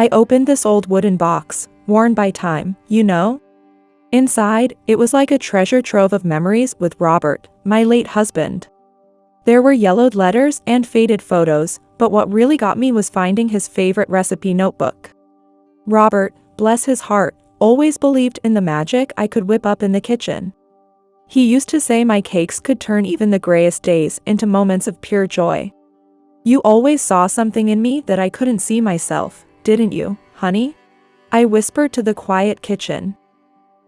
I opened this old wooden box, worn by time, you know? Inside, it was like a treasure trove of memories with Robert, my late husband. There were yellowed letters and faded photos, but what really got me was finding his favorite recipe notebook. Robert, bless his heart, always believed in the magic I could whip up in the kitchen. He used to say my cakes could turn even the grayest days into moments of pure joy. You always saw something in me that I couldn't see myself, didn't you, honey? I whispered to the quiet kitchen.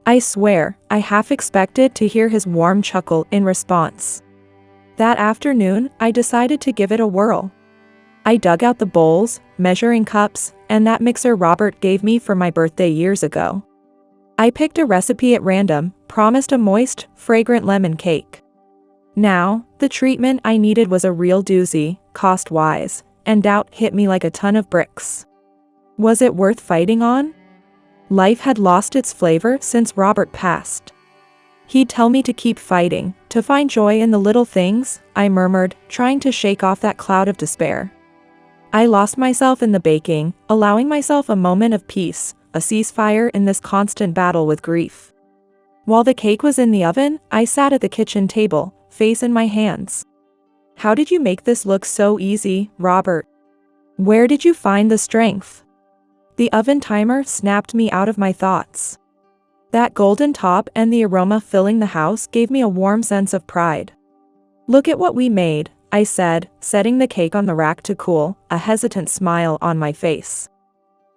I swear, I half expected to hear his warm chuckle in response. That afternoon, I decided to give it a whirl. I dug out the bowls, measuring cups, and that mixer Robert gave me for my birthday years ago. I picked a recipe at random, promised a moist, fragrant lemon cake. Now, the treatment I needed was a real doozy, cost-wise, and doubt hit me like a ton of bricks. Was it worth fighting on? Life had lost its flavor since Robert passed. He'd tell me to keep fighting, to find joy in the little things, I murmured, trying to shake off that cloud of despair. I lost myself in the baking, allowing myself a moment of peace, a ceasefire in this constant battle with grief. While the cake was in the oven, I sat at the kitchen table, face in my hands. How did you make this look so easy, Robert? Where did you find the strength? The oven timer snapped me out of my thoughts. That golden top and the aroma filling the house gave me a warm sense of pride. Look at what we made, I said, setting the cake on the rack to cool, a hesitant smile on my face.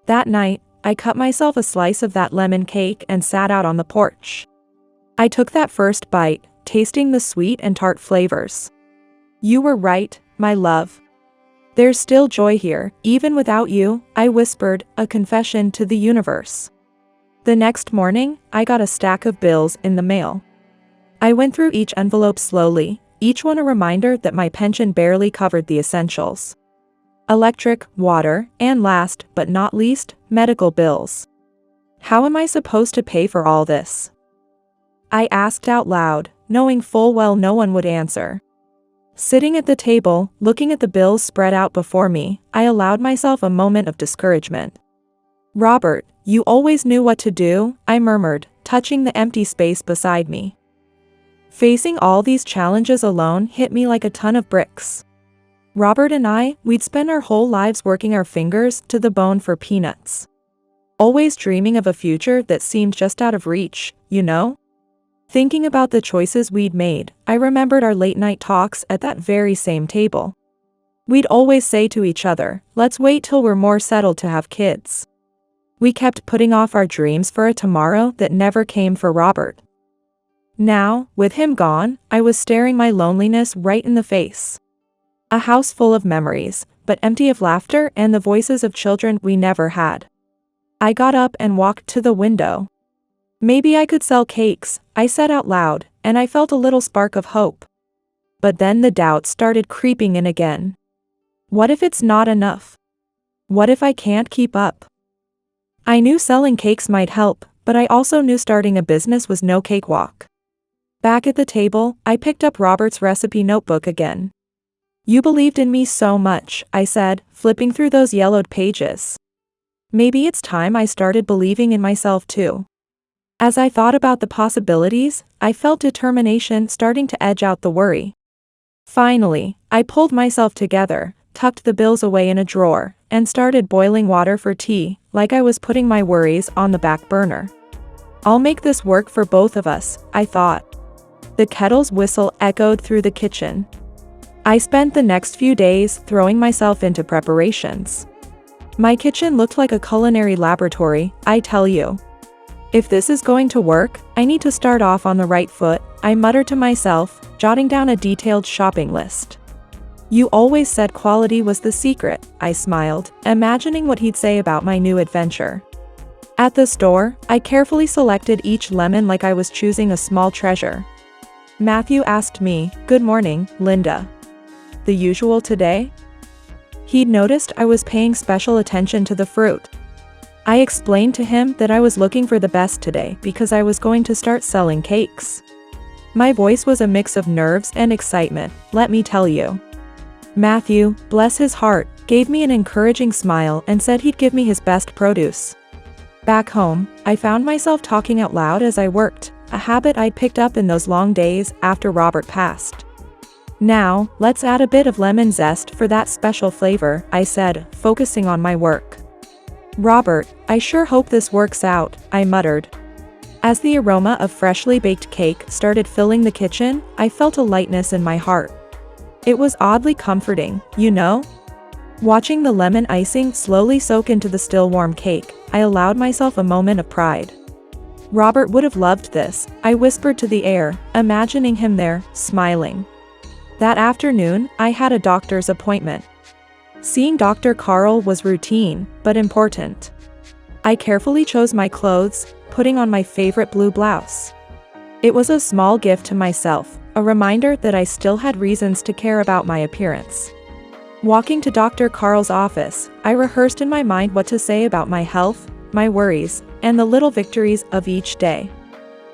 That night, I cut myself a slice of that lemon cake and sat out on the porch. I took that first bite, tasting the sweet and tart flavors. You were right, my love. There's still joy here, even without you, I whispered, a confession to the universe. The next morning, I got a stack of bills in the mail. I went through each envelope slowly, each one a reminder that my pension barely covered the essentials. Electric, water, and last but not least, medical bills. How am I supposed to pay for all this? I asked out loud, knowing full well no one would answer. Sitting at the table, looking at the bills spread out before me, I allowed myself a moment of discouragement. Robert, you always knew what to do, I murmured, touching the empty space beside me. Facing all these challenges alone hit me like a ton of bricks. Robert and we'd spend our whole lives working our fingers to the bone for peanuts. Always dreaming of a future that seemed just out of reach, you know? Thinking about the choices we'd made, I remembered our late-night talks at that very same table. We'd always say to each other, let's wait till we're more settled to have kids. We kept putting off our dreams for a tomorrow that never came for Robert. Now, with him gone, I was staring my loneliness right in the face. A house full of memories, but empty of laughter and the voices of children we never had. I got up and walked to the window. Maybe I could sell cakes, I said out loud, and I felt a little spark of hope. But then the doubt started creeping in again. What if it's not enough? What if I can't keep up? I knew selling cakes might help, but I also knew starting a business was no cakewalk. Back at the table, I picked up Robert's recipe notebook again. You believed in me so much, I said, flipping through those yellowed pages. Maybe it's time I started believing in myself too. As I thought about the possibilities, I felt determination starting to edge out the worry. Finally, I pulled myself together, tucked the bills away in a drawer, and started boiling water for tea, like I was putting my worries on the back burner. I'll make this work for both of us, I thought. The kettle's whistle echoed through the kitchen. I spent the next few days throwing myself into preparations. My kitchen looked like a culinary laboratory, I tell you. If this is going to work, I need to start off on the right foot, I muttered to myself, jotting down a detailed shopping list. You always said quality was the secret, I smiled, imagining what he'd say about my new adventure. At the store, I carefully selected each lemon like I was choosing a small treasure. Matthew asked me, "Good morning, Linda. The usual today?" He'd noticed I was paying special attention to the fruit. I explained to him that I was looking for the best today because I was going to start selling cakes. My voice was a mix of nerves and excitement, let me tell you. Matthew, bless his heart, gave me an encouraging smile and said he'd give me his best produce. Back home, I found myself talking out loud as I worked, a habit I'd picked up in those long days after Robert passed. Now, let's add a bit of lemon zest for that special flavor, I said, focusing on my work. Robert, I sure hope this works out, I muttered. As the aroma of freshly baked cake started filling the kitchen, I felt a lightness in my heart. It was oddly comforting, you know? Watching the lemon icing slowly soak into the still warm cake, I allowed myself a moment of pride. Robert would have loved this, I whispered to the air, imagining him there, smiling. That afternoon, I had a doctor's appointment. Seeing Dr. Carl was routine, but important. I carefully chose my clothes, putting on my favorite blue blouse. It was a small gift to myself, a reminder that I still had reasons to care about my appearance. Walking to Dr. Carl's office, I rehearsed in my mind what to say about my health, my worries, and the little victories of each day.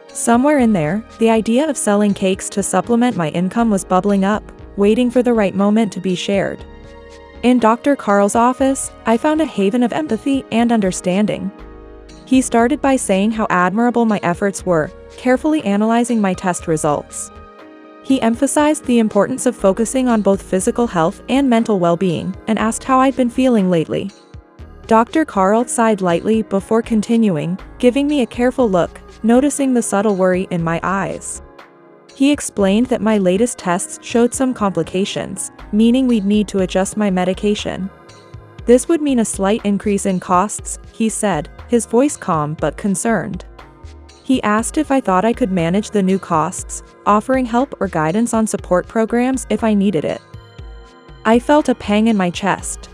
Somewhere in there, the idea of selling cakes to supplement my income was bubbling up, waiting for the right moment to be shared. In Dr. Carl's office, I found a haven of empathy and understanding. He started by saying how admirable my efforts were, carefully analyzing my test results. He emphasized the importance of focusing on both physical health and mental well-being, and asked how I'd been feeling lately. Dr. Carl sighed lightly before continuing, giving me a careful look, noticing the subtle worry in my eyes. He explained that my latest tests showed some complications, meaning we'd need to adjust my medication. This would mean a slight increase in costs, he said, his voice calm but concerned. He asked if I thought I could manage the new costs, offering help or guidance on support programs if I needed it. I felt a pang in my chest.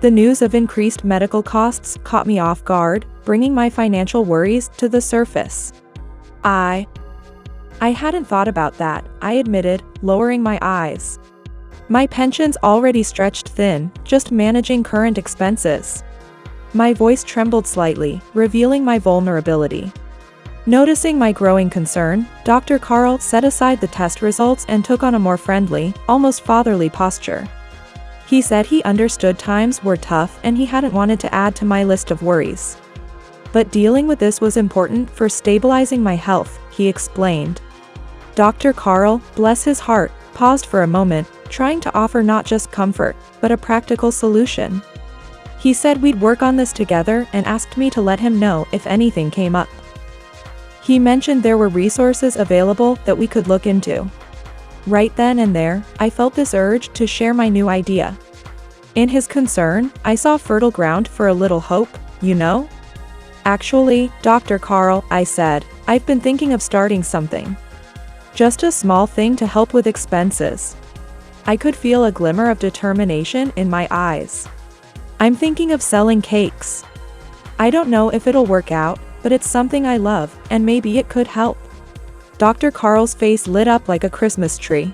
The news of increased medical costs caught me off guard, bringing my financial worries to the surface. I hadn't thought about that, I admitted, lowering my eyes. My pension's already stretched thin, just managing current expenses. My voice trembled slightly, revealing my vulnerability. Noticing my growing concern, Dr. Carl set aside the test results and took on a more friendly, almost fatherly posture. He said he understood times were tough and he hadn't wanted to add to my list of worries. But dealing with this was important for stabilizing my health, he explained. Dr. Carl, bless his heart, paused for a moment, trying to offer not just comfort, but a practical solution. He said we'd work on this together and asked me to let him know if anything came up. He mentioned there were resources available that we could look into. Right then and there, I felt this urge to share my new idea. In his concern, I saw fertile ground for a little hope, you know? Actually, Dr. Carl, I said, I've been thinking of starting something. Just a small thing to help with expenses. I could feel a glimmer of determination in my eyes. I'm thinking of selling cakes. I don't know if it'll work out, but it's something I love, and maybe it could help. Dr. Carl's face lit up like a Christmas tree.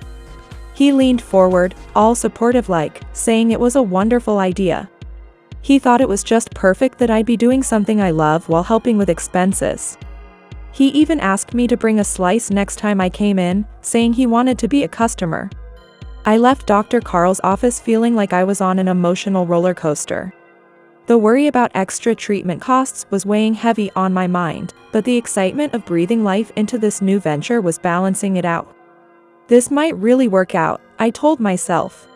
He leaned forward, all supportive-like, saying it was a wonderful idea. He thought it was just perfect that I'd be doing something I love while helping with expenses. He even asked me to bring a slice next time I came in, saying he wanted to be a customer. I left Dr. Carl's office feeling like I was on an emotional roller coaster. The worry about extra treatment costs was weighing heavy on my mind, but the excitement of breathing life into this new venture was balancing it out. This might really work out, I told myself.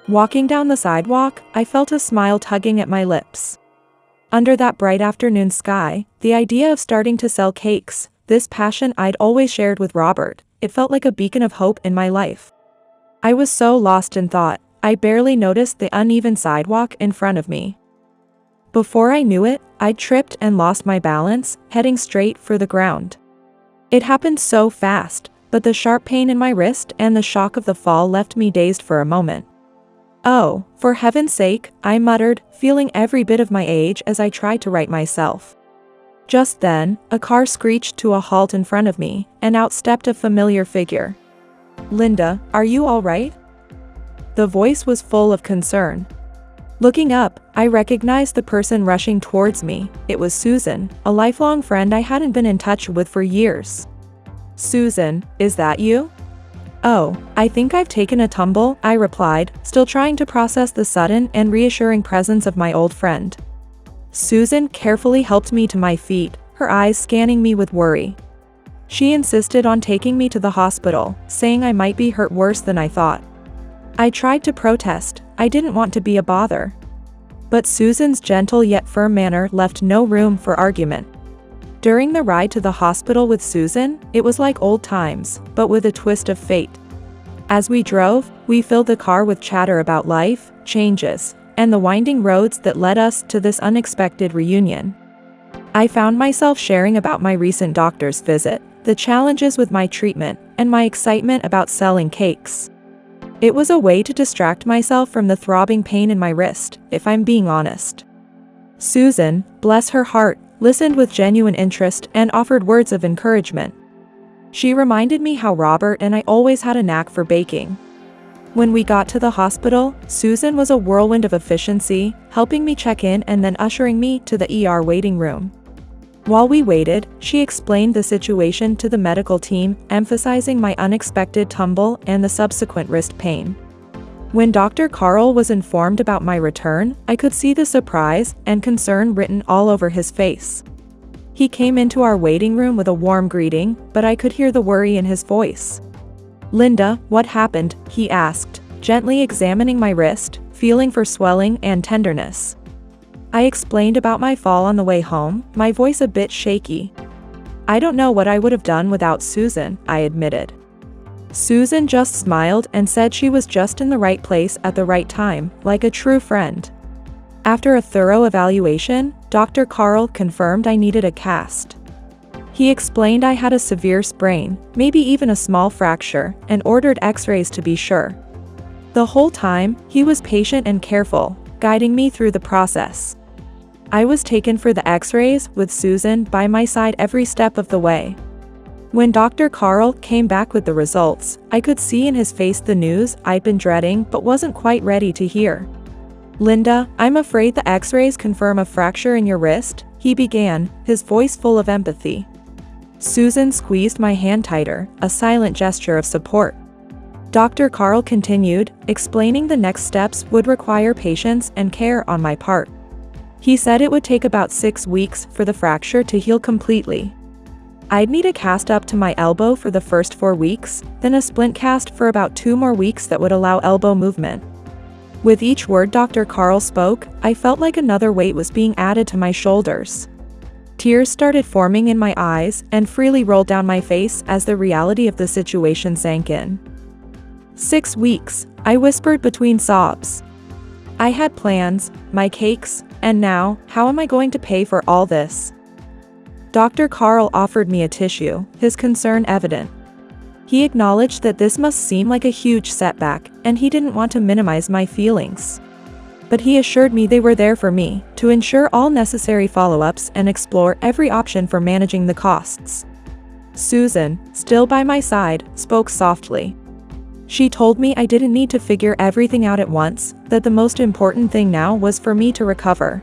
Walking down the sidewalk, I felt a smile tugging at my lips. Under that bright afternoon sky, the idea of starting to sell cakes, this passion I'd always shared with Robert, it felt like a beacon of hope in my life. I was so lost in thought, I barely noticed the uneven sidewalk in front of me. Before I knew it, I tripped and lost my balance, heading straight for the ground. It happened so fast, but the sharp pain in my wrist and the shock of the fall left me dazed for a moment. Oh, for heaven's sake, I muttered, feeling every bit of my age as I tried to right myself. Just then, a car screeched to a halt in front of me, and out stepped a familiar figure. Linda, are you all right? The voice was full of concern. Looking up, I recognized the person rushing towards me. It was Susan, a lifelong friend I hadn't been in touch with for years. Susan, is that you? "Oh, I think I've taken a tumble," I replied, still trying to process the sudden and reassuring presence of my old friend. Susan carefully helped me to my feet, her eyes scanning me with worry. She insisted on taking me to the hospital, saying I might be hurt worse than I thought. I tried to protest, I didn't want to be a bother. But Susan's gentle yet firm manner left no room for argument. During the ride to the hospital with Susan, it was like old times, but with a twist of fate. As we drove, we filled the car with chatter about life, changes, and the winding roads that led us to this unexpected reunion. I found myself sharing about my recent doctor's visit, the challenges with my treatment, and my excitement about selling cakes. It was a way to distract myself from the throbbing pain in my wrist, if I'm being honest. Susan, bless her heart, listened with genuine interest and offered words of encouragement. She reminded me how Robert and I always had a knack for baking. When we got to the hospital, Susan was a whirlwind of efficiency, helping me check in and then ushering me to the ER waiting room. While we waited, she explained the situation to the medical team, emphasizing my unexpected tumble and the subsequent wrist pain. When Dr. Carl was informed about my return, I could see the surprise and concern written all over his face. He came into our waiting room with a warm greeting, but I could hear the worry in his voice. "Linda, what happened?" he asked, gently examining my wrist, feeling for swelling and tenderness. I explained about my fall on the way home, my voice a bit shaky. "I don't know what I would have done without Susan," I admitted. Susan just smiled and said she was just in the right place at the right time, like a true friend. After a thorough evaluation, Dr. Carl confirmed I needed a cast. He explained I had a severe sprain, maybe even a small fracture, and ordered x-rays to be sure. The whole time, he was patient and careful, guiding me through the process. I was taken for the x-rays, with Susan by my side every step of the way. When Dr. Carl came back with the results, I could see in his face the news I'd been dreading but wasn't quite ready to hear. "Linda, I'm afraid the x-rays confirm a fracture in your wrist," he began, his voice full of empathy. Susan squeezed my hand tighter, a silent gesture of support. Dr. Carl continued, explaining the next steps would require patience and care on my part. He said it would take about 6 weeks for the fracture to heal completely. I'd need a cast up to my elbow for the first 4 weeks, then a splint cast for about 2 more weeks that would allow elbow movement. With each word Dr. Carl spoke, I felt like another weight was being added to my shoulders. Tears started forming in my eyes and freely rolled down my face as the reality of the situation sank in. 6 weeks, I whispered between sobs. I had plans, my cakes, and now, how am I going to pay for all this? Dr. Carl offered me a tissue, his concern evident. He acknowledged that this must seem like a huge setback, and he didn't want to minimize my feelings. But he assured me they were there for me, to ensure all necessary follow-ups and explore every option for managing the costs. Susan, still by my side, spoke softly. She told me I didn't need to figure everything out at once, that the most important thing now was for me to recover.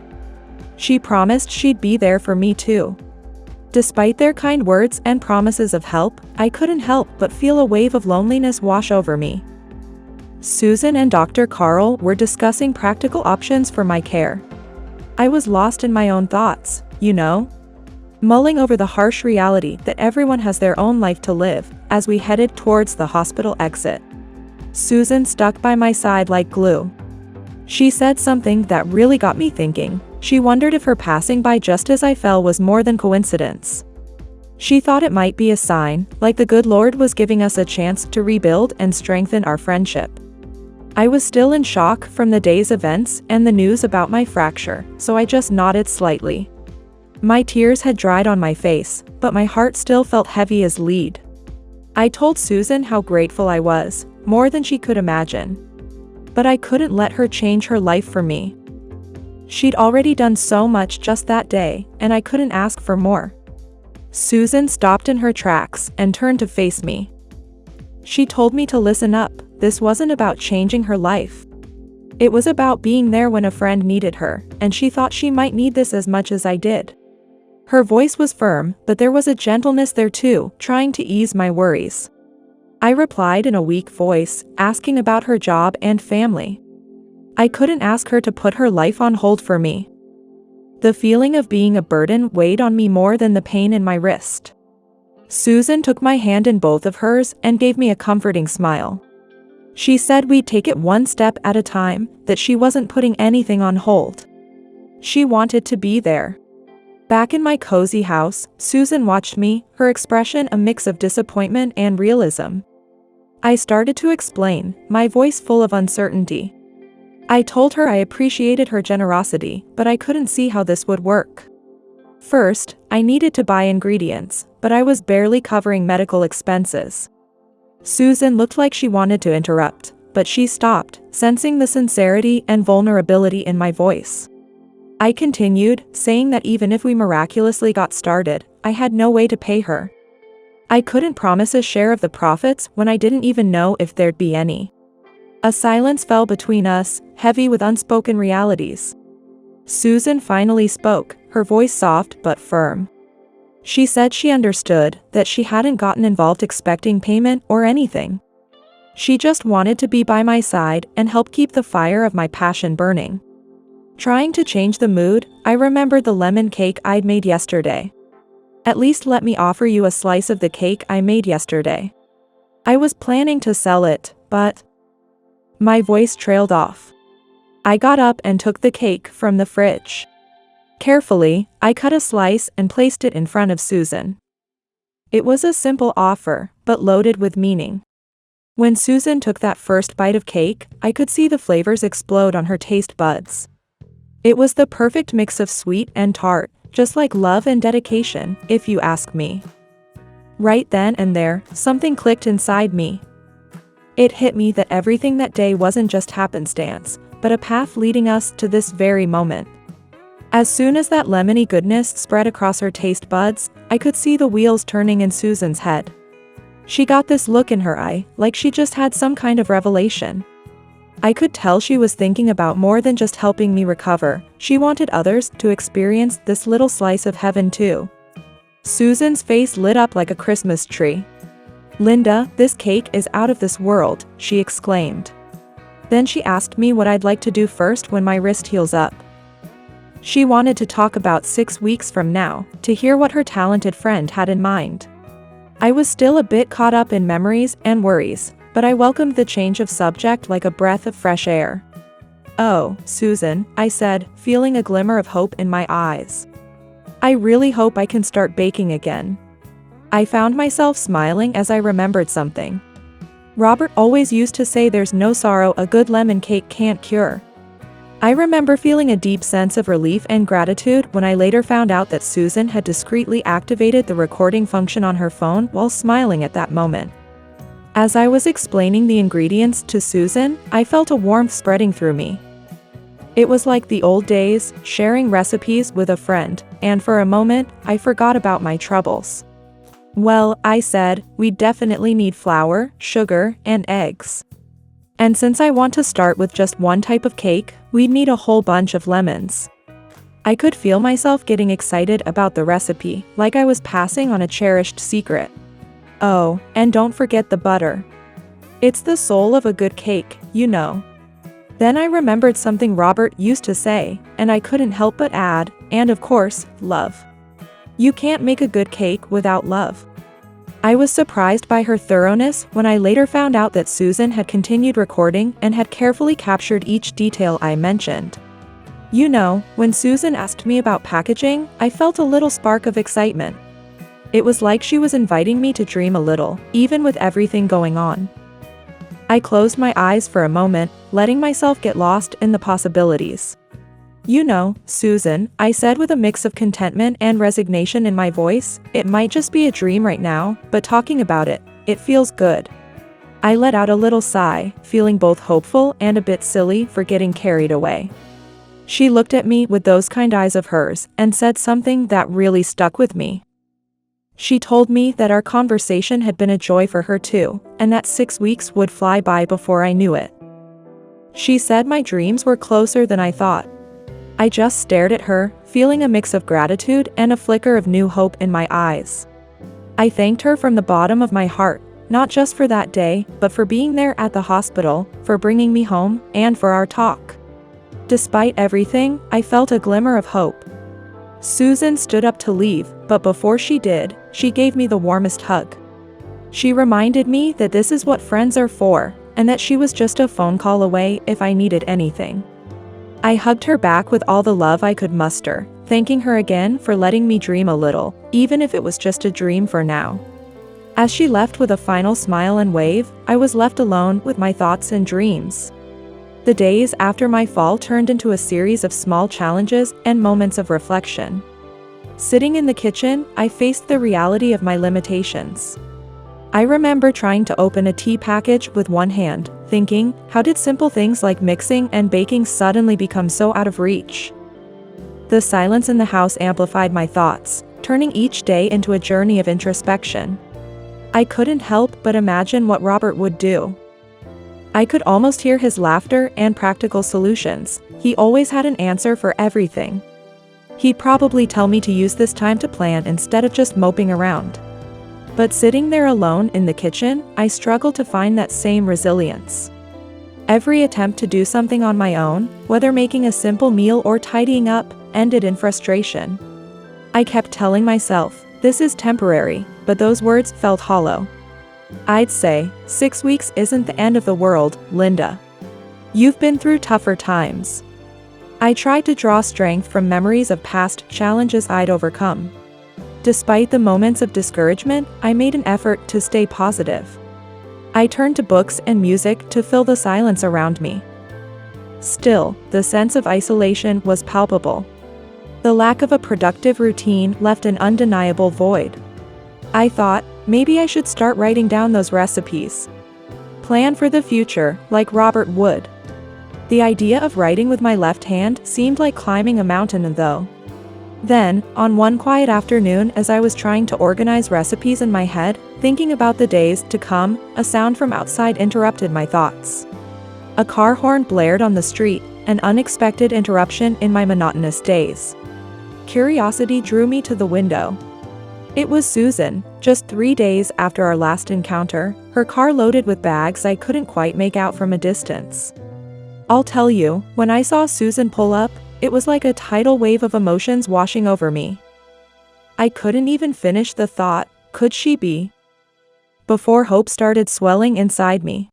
She promised she'd be there for me too. Despite their kind words and promises of help, I couldn't help but feel a wave of loneliness wash over me. Susan and Dr. Carl were discussing practical options for my care. I was lost in my own thoughts, mulling over the harsh reality that everyone has their own life to live, as we headed towards the hospital exit. Susan stuck by my side like glue. She said something that really got me thinking. She wondered if her passing by just as I fell was more than coincidence. She thought it might be a sign, like the good Lord was giving us a chance to rebuild and strengthen our friendship. I was still in shock from the day's events and the news about my fracture, so I just nodded slightly. My tears had dried on my face, but my heart still felt heavy as lead. I told Susan how grateful I was, more than she could imagine. But I couldn't let her change her life for me. She'd already done so much just that day, and I couldn't ask for more. Susan stopped in her tracks and turned to face me. She told me to listen up. This wasn't about changing her life. It was about being there when a friend needed her, and she thought she might need this as much as I did. Her voice was firm, but there was a gentleness there too, trying to ease my worries. I replied in a weak voice, asking about her job and family. I couldn't ask her to put her life on hold for me. The feeling of being a burden weighed on me more than the pain in my wrist. Susan took my hand in both of hers and gave me a comforting smile. She said we'd take it one step at a time, that she wasn't putting anything on hold. She wanted to be there. Back in my cozy house, Susan watched me, her expression a mix of disappointment and realism. I started to explain, my voice full of uncertainty. I told her I appreciated her generosity, but I couldn't see how this would work. First, I needed to buy ingredients, but I was barely covering medical expenses. Susan looked like she wanted to interrupt, but she stopped, sensing the sincerity and vulnerability in my voice. I continued, saying that even if we miraculously got started, I had no way to pay her. I couldn't promise a share of the profits when I didn't even know if there'd be any. A silence fell between us, heavy with unspoken realities. Susan finally spoke, her voice soft but firm. She said she understood, that she hadn't gotten involved expecting payment or anything. She just wanted to be by my side and help keep the fire of my passion burning. Trying to change the mood, I remembered the lemon cake I'd made yesterday. At least let me offer you a slice of the cake I made yesterday. I was planning to sell it, but... My voice trailed off. I got up and took the cake from the fridge. Carefully, I cut a slice and placed it in front of Susan. It was a simple offer, but loaded with meaning. When Susan took that first bite of cake, I could see the flavors explode on her taste buds. It was the perfect mix of sweet and tart, just like love and dedication, if you ask me. Right then and there, something clicked inside me. It hit me that everything that day wasn't just happenstance, but a path leading us to this very moment. As soon as that lemony goodness spread across her taste buds, I could see the wheels turning in Susan's head. She got this look in her eye, like she just had some kind of revelation. I could tell she was thinking about more than just helping me recover. She wanted others to experience this little slice of heaven too. Susan's face lit up like a Christmas tree. "Linda, this cake is out of this world," she exclaimed. Then she asked me what I'd like to do first when my wrist heals up. She wanted to talk about 6 weeks from now, to hear what her talented friend had in mind. I was still a bit caught up in memories and worries, but I welcomed the change of subject like a breath of fresh air. "Oh, Susan," I said, feeling a glimmer of hope in my eyes. "I really hope I can start baking again." I found myself smiling as I remembered something. Robert always used to say there's no sorrow a good lemon cake can't cure. I remember feeling a deep sense of relief and gratitude when I later found out that Susan had discreetly activated the recording function on her phone while smiling at that moment. As I was explaining the ingredients to Susan, I felt a warmth spreading through me. It was like the old days, sharing recipes with a friend, and for a moment, I forgot about my troubles. "Well," I said, "we definitely need flour, sugar, and eggs. And since I want to start with just one type of cake, we'd need a whole bunch of lemons." I could feel myself getting excited about the recipe, like I was passing on a cherished secret. "Oh, and don't forget the butter. It's the soul of a good cake, you know." Then I remembered something Robert used to say, and I couldn't help but add, and of course, love. You can't make a good cake without love. I was surprised by her thoroughness when I later found out that Susan had continued recording and had carefully captured each detail I mentioned. You know, when Susan asked me about packaging, I felt a little spark of excitement. It was like she was inviting me to dream a little, even with everything going on. I closed my eyes for a moment, letting myself get lost in the possibilities. "You know, Susan," I said with a mix of contentment and resignation in my voice, "it might just be a dream right now, but talking about it, it feels good." I let out a little sigh, feeling both hopeful and a bit silly for getting carried away. She looked at me with those kind eyes of hers and said something that really stuck with me. She told me that our conversation had been a joy for her too, and that 6 weeks would fly by before I knew it. She said my dreams were closer than I thought. I just stared at her, feeling a mix of gratitude and a flicker of new hope in my eyes. I thanked her from the bottom of my heart, not just for that day, but for being there at the hospital, for bringing me home, and for our talk. Despite everything, I felt a glimmer of hope. Susan stood up to leave, but before she did, she gave me the warmest hug. She reminded me that this is what friends are for, and that she was just a phone call away if I needed anything. I hugged her back with all the love I could muster, thanking her again for letting me dream a little, even if it was just a dream for now. As she left with a final smile and wave, I was left alone with my thoughts and dreams. The days after my fall turned into a series of small challenges and moments of reflection. Sitting in the kitchen, I faced the reality of my limitations. I remember trying to open a tea package with one hand, thinking, how did simple things like mixing and baking suddenly become so out of reach? The silence in the house amplified my thoughts, turning each day into a journey of introspection. I couldn't help but imagine what Robert would do. I could almost hear his laughter and practical solutions. He always had an answer for everything. He'd probably tell me to use this time to plan instead of just moping around. But sitting there alone in the kitchen, I struggled to find that same resilience. Every attempt to do something on my own, whether making a simple meal or tidying up, ended in frustration. I kept telling myself, this is temporary, but those words felt hollow. I'd say, 6 weeks isn't the end of the world, Linda. You've been through tougher times. I tried to draw strength from memories of past challenges I'd overcome. Despite the moments of discouragement, I made an effort to stay positive. I turned to books and music to fill the silence around me. Still, the sense of isolation was palpable. The lack of a productive routine left an undeniable void. I thought, maybe I should start writing down those recipes. Plan for the future, like Robert would. The idea of writing with my left hand seemed like climbing a mountain though. Then, on one quiet afternoon as I was trying to organize recipes in my head, thinking about the days to come, a sound from outside interrupted my thoughts. A car horn blared on the street, an unexpected interruption in my monotonous days. Curiosity drew me to the window. It was Susan, just 3 days after our last encounter, her car loaded with bags I couldn't quite make out from a distance. I'll tell you, when I saw Susan pull up, it was like a tidal wave of emotions washing over me. I couldn't even finish the thought, could she be? Before hope started swelling inside me.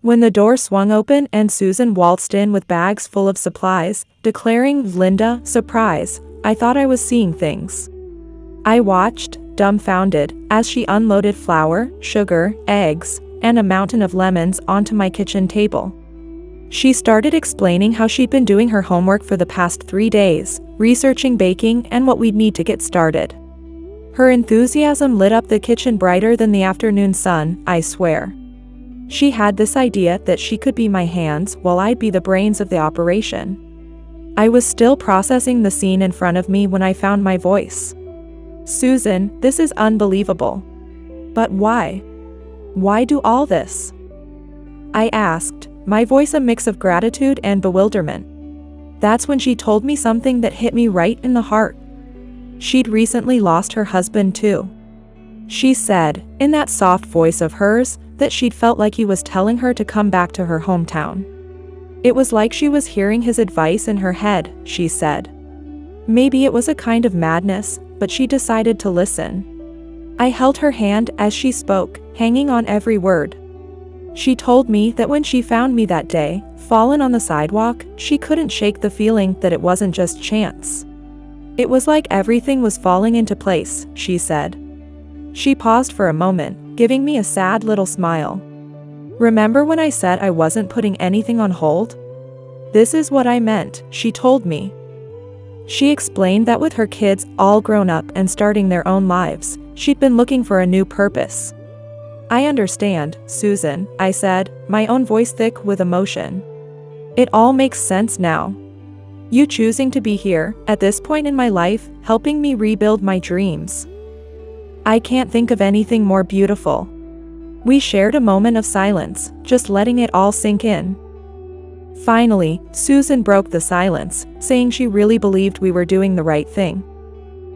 When the door swung open and Susan waltzed in with bags full of supplies, declaring, Linda, surprise, I thought I was seeing things. I watched, dumbfounded, as she unloaded flour, sugar, eggs, and a mountain of lemons onto my kitchen table. She started explaining how she'd been doing her homework for the past 3 days, researching baking and what we'd need to get started. Her enthusiasm lit up the kitchen brighter than the afternoon sun, I swear. She had this idea that she could be my hands while I'd be the brains of the operation. I was still processing the scene in front of me when I found my voice. Susan, this is unbelievable. But why? Why do all this? I asked, my voice a mix of gratitude and bewilderment. That's when she told me something that hit me right in the heart. She'd recently lost her husband too. She said, in that soft voice of hers, that she'd felt like he was telling her to come back to her hometown. It was like she was hearing his advice in her head, she said. Maybe it was a kind of madness, but she decided to listen. I held her hand as she spoke, hanging on every word. She told me that when she found me that day, fallen on the sidewalk, she couldn't shake the feeling that it wasn't just chance. It was like everything was falling into place, she said. She paused for a moment, giving me a sad little smile. Remember when I said I wasn't putting anything on hold? This is what I meant, she told me. She explained that with her kids all grown up and starting their own lives, she'd been looking for a new purpose. I understand, Susan, I said, my own voice thick with emotion. It all makes sense now. You choosing to be here, at this point in my life, helping me rebuild my dreams. I can't think of anything more beautiful. We shared a moment of silence, just letting it all sink in. Finally, Susan broke the silence, saying she really believed we were doing the right thing.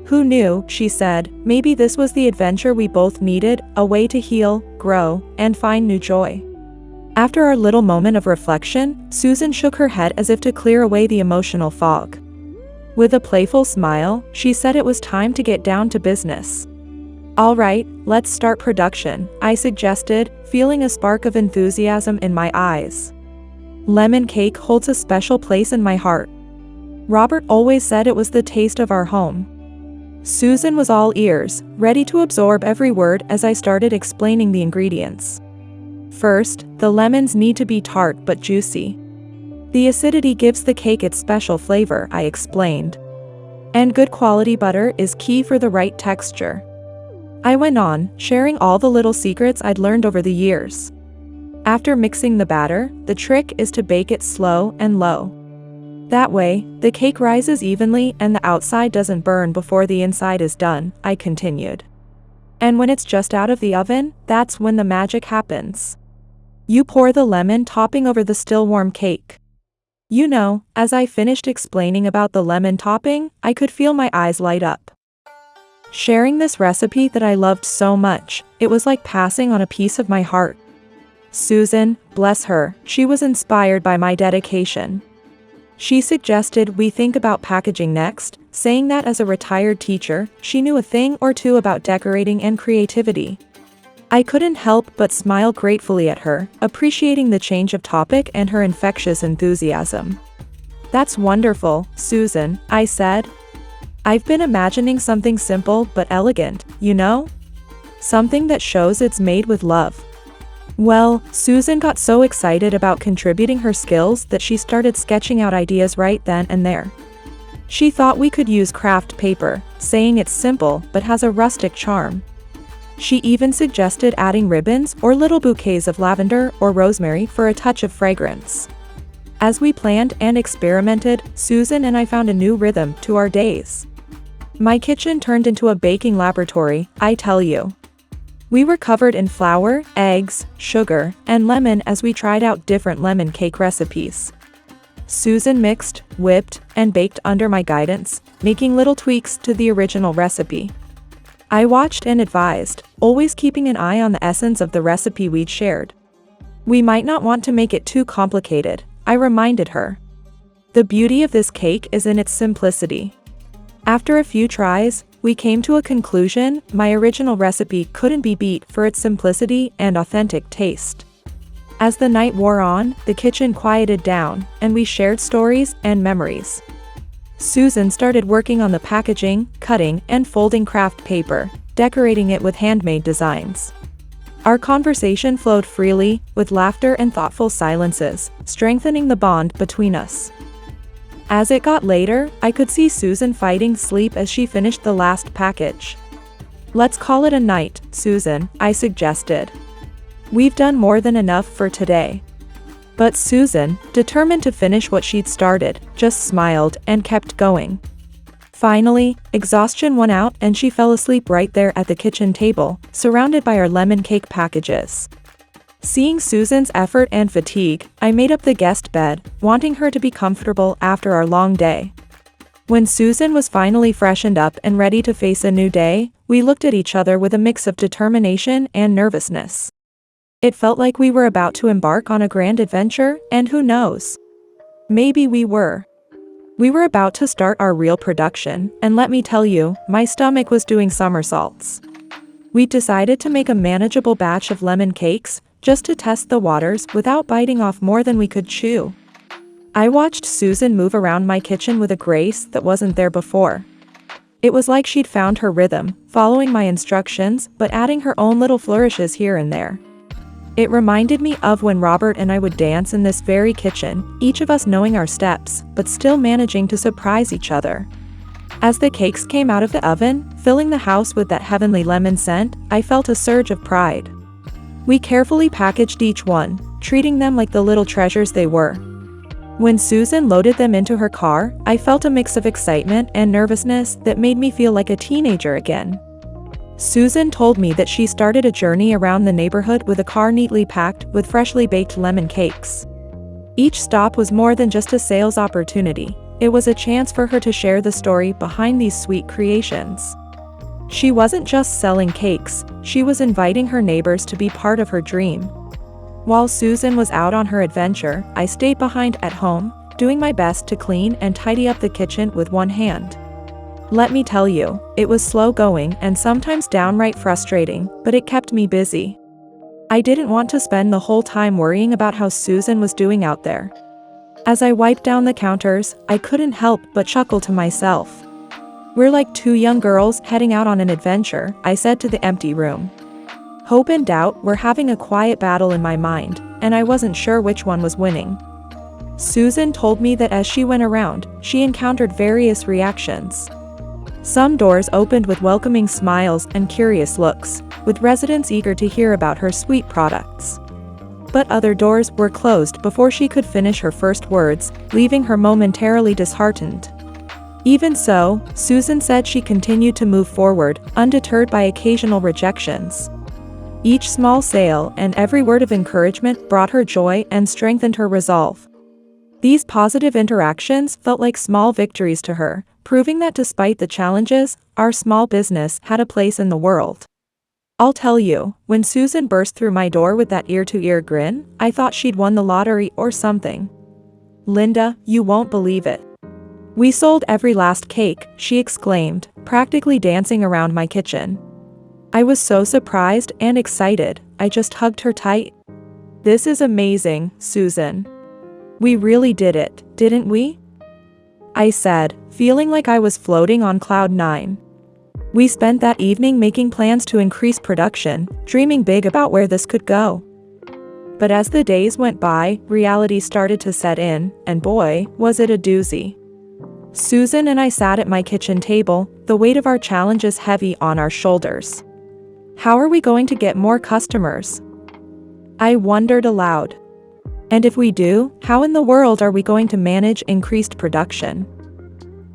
Who knew, she said, maybe this was the adventure we both needed, a way to heal, grow, and find new joy. After our little moment of reflection, Susan shook her head as if to clear away the emotional fog. With a playful smile, she said it was time to get down to business. All right, let's start production, I suggested, feeling a spark of enthusiasm in my eyes. Lemon cake holds a special place in my heart. Robert always said it was the taste of our home. Susan was all ears, ready to absorb every word as I started explaining the ingredients. First, the lemons need to be tart but juicy. The acidity gives the cake its special flavor, I explained. And good quality butter is key for the right texture. I went on, sharing all the little secrets I'd learned over the years. After mixing the batter, the trick is to bake it slow and low. That way, the cake rises evenly and the outside doesn't burn before the inside is done, I continued. And when it's just out of the oven, that's when the magic happens. You pour the lemon topping over the still warm cake. You know, as I finished explaining about the lemon topping, I could feel my eyes light up. Sharing this recipe that I loved so much, it was like passing on a piece of my heart. Susan, bless her, she was inspired by my dedication. She suggested we think about packaging next, saying that as a retired teacher, she knew a thing or two about decorating and creativity. I couldn't help but smile gratefully at her, appreciating the change of topic and her infectious enthusiasm. That's wonderful, Susan, I said. I've been imagining something simple but elegant, you know? Something that shows it's made with love. Well, Susan got so excited about contributing her skills that she started sketching out ideas right then and there. She thought we could use craft paper, saying it's simple but has a rustic charm. She even suggested adding ribbons or little bouquets of lavender or rosemary for a touch of fragrance. As we planned and experimented, Susan and I found a new rhythm to our days. My kitchen turned into a baking laboratory, I tell you. We were covered in flour, eggs, sugar, and lemon as we tried out different lemon cake recipes. Susan mixed, whipped, and baked under my guidance, making little tweaks to the original recipe. I watched and advised, always keeping an eye on the essence of the recipe we'd shared. We might not want to make it too complicated, I reminded her. The beauty of this cake is in its simplicity. After a few tries, we came to a conclusion: my original recipe couldn't be beat for its simplicity and authentic taste. As the night wore on, the kitchen quieted down, and we shared stories and memories. Susan started working on the packaging, cutting and folding craft paper, decorating it with handmade designs. Our conversation flowed freely, with laughter and thoughtful silences, strengthening the bond between us. As it got later, I could see Susan fighting sleep as she finished the last package. Let's call it a night, Susan, I suggested. We've done more than enough for today. But Susan, determined to finish what she'd started, just smiled and kept going. Finally, exhaustion won out and she fell asleep right there at the kitchen table, surrounded by our lemon cake packages. Seeing Susan's effort and fatigue, I made up the guest bed, wanting her to be comfortable after our long day. When Susan was finally freshened up and ready to face a new day, we looked at each other with a mix of determination and nervousness. It felt like we were about to embark on a grand adventure, and who knows? Maybe we were. We were about to start our real production, and let me tell you, my stomach was doing somersaults. We decided to make a manageable batch of lemon cakes, just to test the waters without biting off more than we could chew. I watched Susan move around my kitchen with a grace that wasn't there before. It was like she'd found her rhythm, following my instructions, but adding her own little flourishes here and there. It reminded me of when Robert and I would dance in this very kitchen, each of us knowing our steps, but still managing to surprise each other. As the cakes came out of the oven, filling the house with that heavenly lemon scent, I felt a surge of pride. We carefully packaged each one, treating them like the little treasures they were. When Susan loaded them into her car, I felt a mix of excitement and nervousness that made me feel like a teenager again. Susan told me that she started a journey around the neighborhood with a car neatly packed with freshly baked lemon cakes. Each stop was more than just a sales opportunity. it was a chance for her to share the story behind these sweet creations. She wasn't just selling cakes, she was inviting her neighbors to be part of her dream. While Susan was out on her adventure, I stayed behind at home, doing my best to clean and tidy up the kitchen with one hand. Let me tell you, it was slow going and sometimes downright frustrating, but it kept me busy. I didn't want to spend the whole time worrying about how Susan was doing out there. As I wiped down the counters, I couldn't help but chuckle to myself. We're like two young girls heading out on an adventure, I said to the empty room. Hope and doubt were having a quiet battle in my mind, and I wasn't sure which one was winning. Susan told me that as she went around, she encountered various reactions. Some doors opened with welcoming smiles and curious looks, with residents eager to hear about her sweet products. But other doors were closed before she could finish her first words, leaving her momentarily disheartened. Even so, Susan said she continued to move forward, undeterred by occasional rejections. Each small sale and every word of encouragement brought her joy and strengthened her resolve. These positive interactions felt like small victories to her, proving that despite the challenges, our small business had a place in the world. I'll tell you, when Susan burst through my door with that ear-to-ear grin, I thought she'd won the lottery or something. Linda, you won't believe it. We sold every last cake, she exclaimed, practically dancing around my kitchen. I was so surprised and excited, I just hugged her tight. This is amazing, Susan. We really did it, didn't we? I said, feeling like I was floating on cloud nine. We spent that evening making plans to increase production, dreaming big about where this could go. But as the days went by, reality started to set in, and boy, was it a doozy. Susan and I sat at my kitchen table, the weight of our challenges heavy on our shoulders. How are we going to get more customers? I wondered aloud. And if we do, how in the world are we going to manage increased production?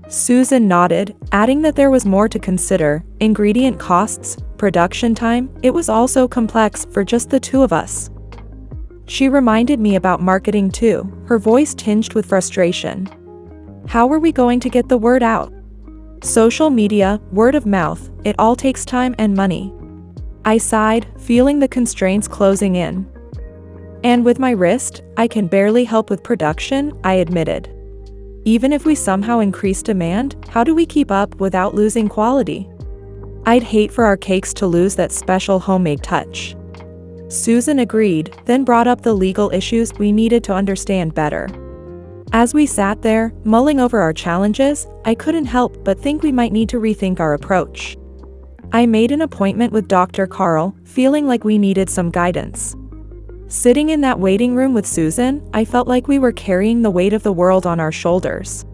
Susan nodded, adding that there was more to consider: ingredient costs, production time. It was also complex for just the two of us. She reminded me about marketing too, her voice tinged with frustration. How were we going to get the word out? Social media, word of mouth, it all takes time and money. I sighed, feeling the constraints closing in. And with my wrist, I can barely help with production, I admitted. Even if we somehow increase demand, how do we keep up without losing quality? I'd hate for our cakes to lose that special homemade touch. Susan agreed, then brought up the legal issues we needed to understand better. As we sat there, mulling over our challenges, I couldn't help but think we might need to rethink our approach. I made an appointment with Dr. Carl, feeling like we needed some guidance. Sitting in that waiting room with Susan, I felt like we were carrying the weight of the world on our shoulders.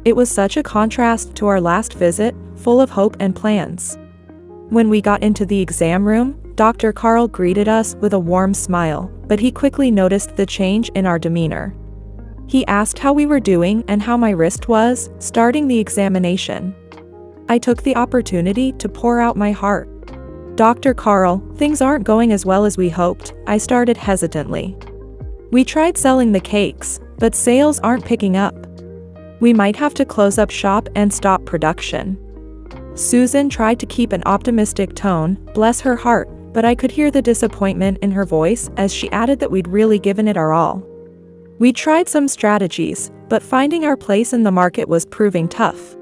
It was such a contrast to our last visit, full of hope and plans. When we got into the exam room, Dr. Carl greeted us with a warm smile, but he quickly noticed the change in our demeanor. He asked how we were doing and how my wrist was, starting the examination. I took the opportunity to pour out my heart. Dr. Carl, things aren't going as well as we hoped, I started hesitantly. We tried selling the cakes, but sales aren't picking up. We might have to close up shop and stop production. Susan tried to keep an optimistic tone, bless her heart, but I could hear the disappointment in her voice as she added that we'd really given it our all. We tried some strategies, but finding our place in the market was proving tough.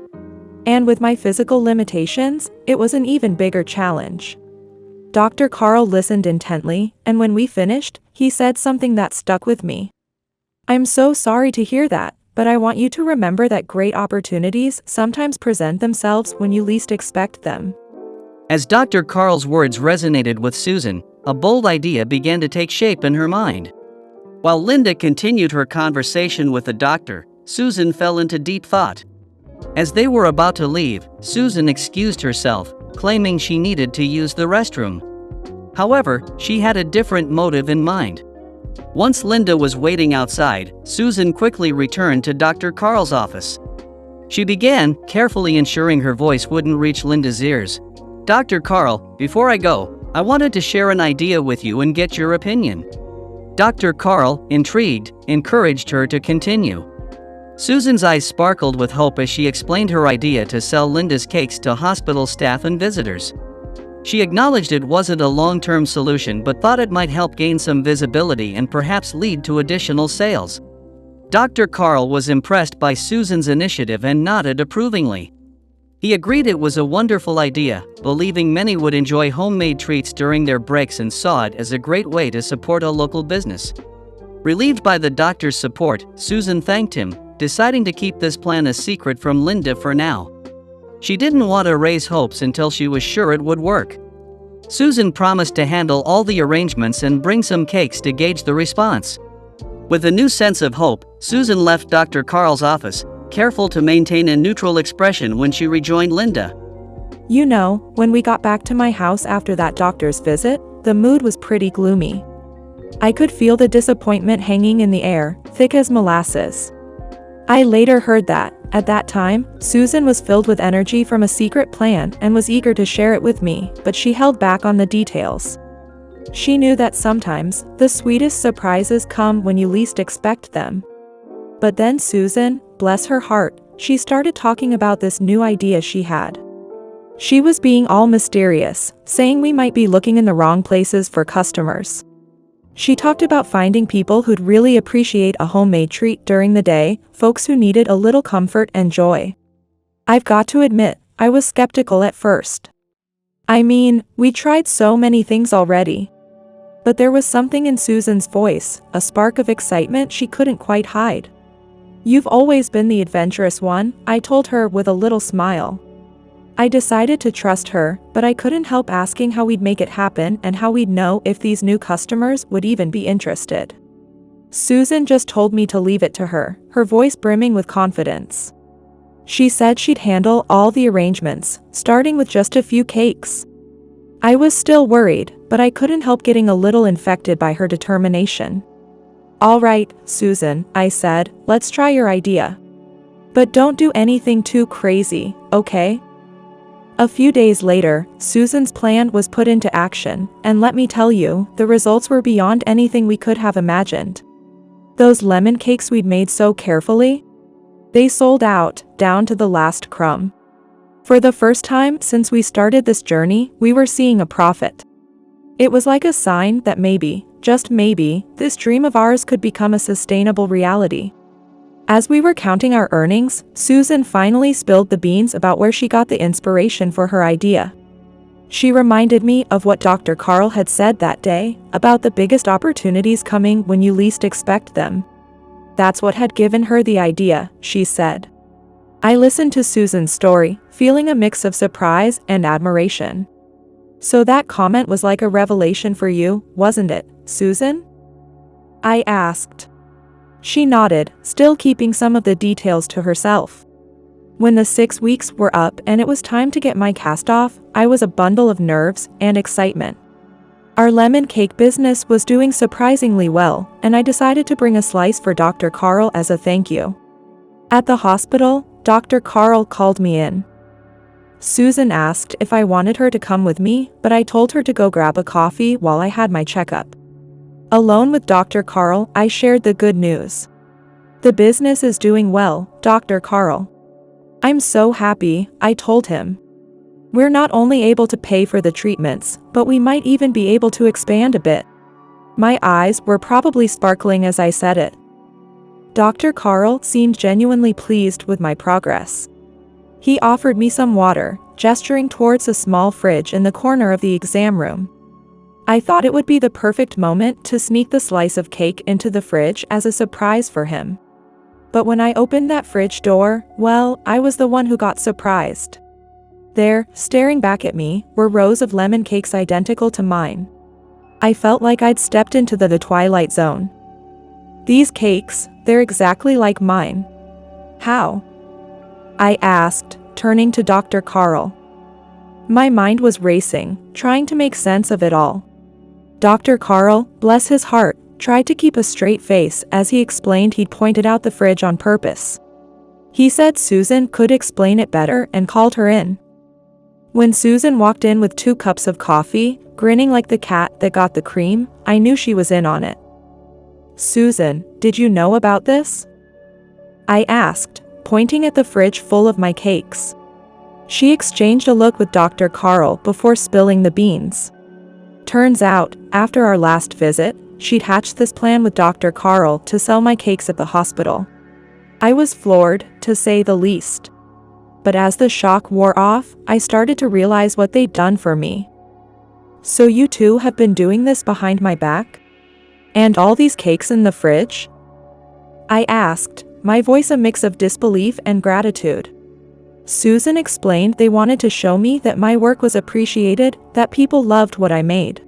And with my physical limitations, it was an even bigger challenge. Dr. Carl listened intently, and when we finished, he said something that stuck with me. I'm so sorry to hear that, but I want you to remember that great opportunities sometimes present themselves when you least expect them. As Dr. Carl's words resonated with Susan, a bold idea began to take shape in her mind. While Linda continued her conversation with the doctor, Susan fell into deep thought. As they were about to leave, Susan excused herself, claiming she needed to use the restroom. However, she had a different motive in mind. Once Linda was waiting outside, Susan quickly returned to Dr. Carl's office. She began, carefully ensuring her voice wouldn't reach Linda's ears. "Dr. Carl, before I go, I wanted to share an idea with you and get your opinion." Dr. Carl, intrigued, encouraged her to continue. Susan's eyes sparkled with hope as she explained her idea to sell Linda's cakes to hospital staff and visitors. She acknowledged it wasn't a long-term solution but thought it might help gain some visibility and perhaps lead to additional sales. Dr. Carl was impressed by Susan's initiative and nodded approvingly. He agreed it was a wonderful idea, believing many would enjoy homemade treats during their breaks and saw it as a great way to support a local business. Relieved by the doctor's support, Susan thanked him, deciding to keep this plan a secret from Linda for now. She didn't want to raise hopes until she was sure it would work. Susan promised to handle all the arrangements and bring some cakes to gauge the response. With a new sense of hope, Susan left Dr. Carl's office, careful to maintain a neutral expression when she rejoined Linda. You know, when we got back to my house after that doctor's visit, the mood was pretty gloomy. I could feel the disappointment hanging in the air, thick as molasses. I later heard that, at that time, Susan was filled with energy from a secret plan and was eager to share it with me, but she held back on the details. She knew that sometimes, the sweetest surprises come when you least expect them. But then Susan, bless her heart, she started talking about this new idea she had. She was being all mysterious, saying we might be looking in the wrong places for customers. She talked about finding people who'd really appreciate a homemade treat during the day, folks who needed a little comfort and joy. I've got to admit, I was skeptical at first. I mean, we tried so many things already. But there was something in Susan's voice, a spark of excitement she couldn't quite hide. You've always been the adventurous one, I told her with a little smile. I decided to trust her, but I couldn't help asking how we'd make it happen and how we'd know if these new customers would even be interested. Susan just told me to leave it to her, her voice brimming with confidence. She said she'd handle all the arrangements, starting with just a few cakes. I was still worried, but I couldn't help getting a little infected by her determination. All right, Susan, I said, let's try your idea. But don't do anything too crazy, okay? A few days later, Susan's plan was put into action, and let me tell you, the results were beyond anything we could have imagined. Those lemon cakes we'd made so carefully? They sold out, down to the last crumb. For the first time since we started this journey, we were seeing a profit. It was like a sign that maybe, just maybe, this dream of ours could become a sustainable reality. As we were counting our earnings, Susan finally spilled the beans about where she got the inspiration for her idea. She reminded me of what Dr. Carl had said that day, about the biggest opportunities coming when you least expect them. That's what had given her the idea, she said. I listened to Susan's story, feeling a mix of surprise and admiration. So that comment was like a revelation for you, wasn't it, Susan? I asked. She nodded, still keeping some of the details to herself. When the 6 weeks were up and it was time to get my cast off, I was a bundle of nerves and excitement. Our lemon cake business was doing surprisingly well, and I decided to bring a slice for Dr. Carl as a thank you. At the hospital, Dr. Carl called me in. Susan asked if I wanted her to come with me, but I told her to go grab a coffee while I had my checkup. Alone with Dr. Carl, I shared the good news. The business is doing well, Dr. Carl. I'm so happy, I told him. We're not only able to pay for the treatments, but we might even be able to expand a bit. My eyes were probably sparkling as I said it. Dr. Carl seemed genuinely pleased with my progress. He offered me some water, gesturing towards a small fridge in the corner of the exam room. I thought it would be the perfect moment to sneak the slice of cake into the fridge as a surprise for him. But when I opened that fridge door, well, I was the one who got surprised. There, staring back at me, were rows of lemon cakes identical to mine. I felt like I'd stepped into the Twilight Zone. These cakes, they're exactly like mine. How? I asked, turning to Dr. Carl. My mind was racing, trying to make sense of it all. Dr. Carl, bless his heart, tried to keep a straight face as he explained he'd pointed out the fridge on purpose. He said Susan could explain it better and called her in. When Susan walked in with 2 cups of coffee, grinning like the cat that got the cream, I knew she was in on it. Susan, did you know about this? I asked, pointing at the fridge full of my cakes. She exchanged a look with Dr. Carl before spilling the beans. Turns out, after our last visit, she'd hatched this plan with Dr. Carl to sell my cakes at the hospital. I was floored, to say the least. But as the shock wore off, I started to realize what they'd done for me. So you two have been doing this behind my back? And all these cakes in the fridge? I asked, my voice a mix of disbelief and gratitude. Susan explained they wanted to show me that my work was appreciated, that people loved what I made.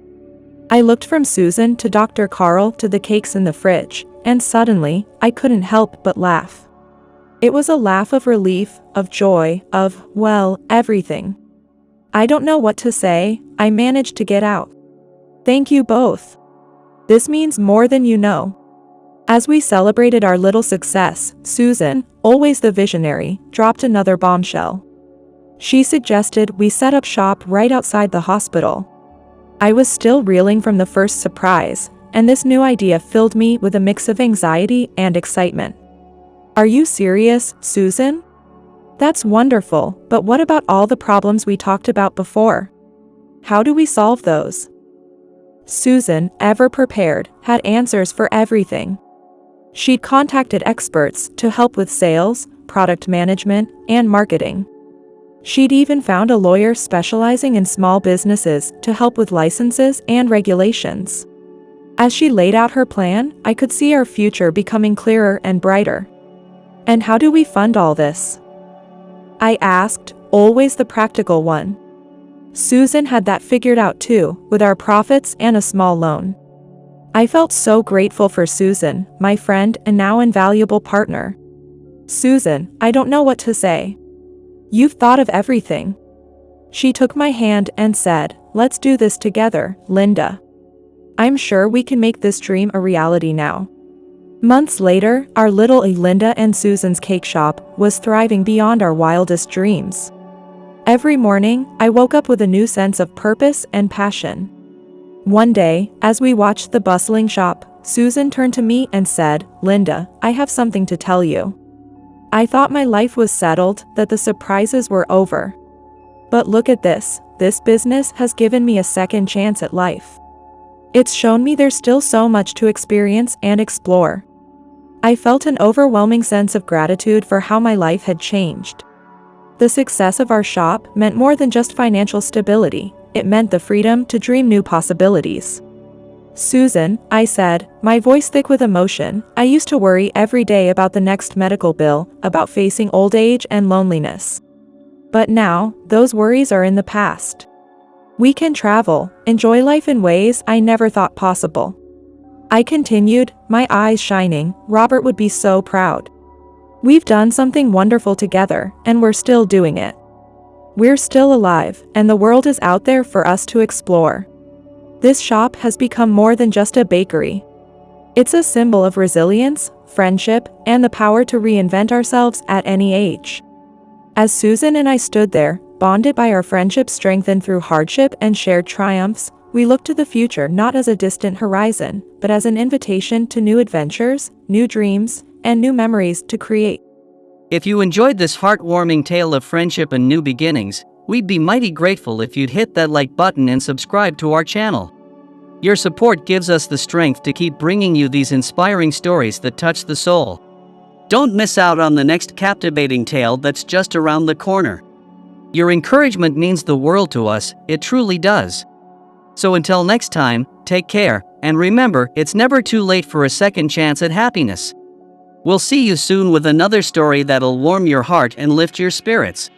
I looked from Susan to Dr. Carl to the cakes in the fridge, and suddenly, I couldn't help but laugh. It was a laugh of relief, of joy, of, well, everything. I don't know what to say, I managed to get out. Thank you both. This means more than you know. As we celebrated our little success, Susan, always the visionary, dropped another bombshell. She suggested we set up shop right outside the hospital. I was still reeling from the first surprise, and this new idea filled me with a mix of anxiety and excitement. Are you serious, Susan? That's wonderful, but what about all the problems we talked about before? How do we solve those? Susan, ever prepared, had answers for everything. She'd contacted experts to help with sales, product management, and marketing. She'd even found a lawyer specializing in small businesses to help with licenses and regulations. As she laid out her plan, I could see our future becoming clearer and brighter. And how do we fund all this? I asked, always the practical one. Susan had that figured out too, with our profits and a small loan. I felt so grateful for Susan, my friend and now invaluable partner. Susan, I don't know what to say. You've thought of everything. She took my hand and said, let's do this together, Linda. I'm sure we can make this dream a reality now. Months later, our little Linda and Susan's cake shop was thriving beyond our wildest dreams. Every morning, I woke up with a new sense of purpose and passion. One day, as we watched the bustling shop, Susan turned to me and said, Linda, I have something to tell you. I thought my life was settled, that the surprises were over. But look at this business has given me a second chance at life. It's shown me there's still so much to experience and explore. I felt an overwhelming sense of gratitude for how my life had changed. The success of our shop meant more than just financial stability. It meant the freedom to dream new possibilities. Susan, I said, my voice thick with emotion, I used to worry every day about the next medical bill, about facing old age and loneliness. But now, those worries are in the past. We can travel, enjoy life in ways I never thought possible. I continued, my eyes shining, Robert would be so proud. We've done something wonderful together, and we're still doing it. We're still alive, and the world is out there for us to explore. This shop has become more than just a bakery. It's a symbol of resilience, friendship, and the power to reinvent ourselves at any age. As Susan and I stood there, bonded by our friendship strengthened through hardship and shared triumphs, we looked to the future not as a distant horizon, but as an invitation to new adventures, new dreams, and new memories to create. If you enjoyed this heartwarming tale of friendship and new beginnings, we'd be mighty grateful if you'd hit that like button and subscribe to our channel. Your support gives us the strength to keep bringing you these inspiring stories that touch the soul. Don't miss out on the next captivating tale that's just around the corner. Your encouragement means the world to us, it truly does. So until next time, take care, and remember, it's never too late for a second chance at happiness. We'll see you soon with another story that'll warm your heart and lift your spirits.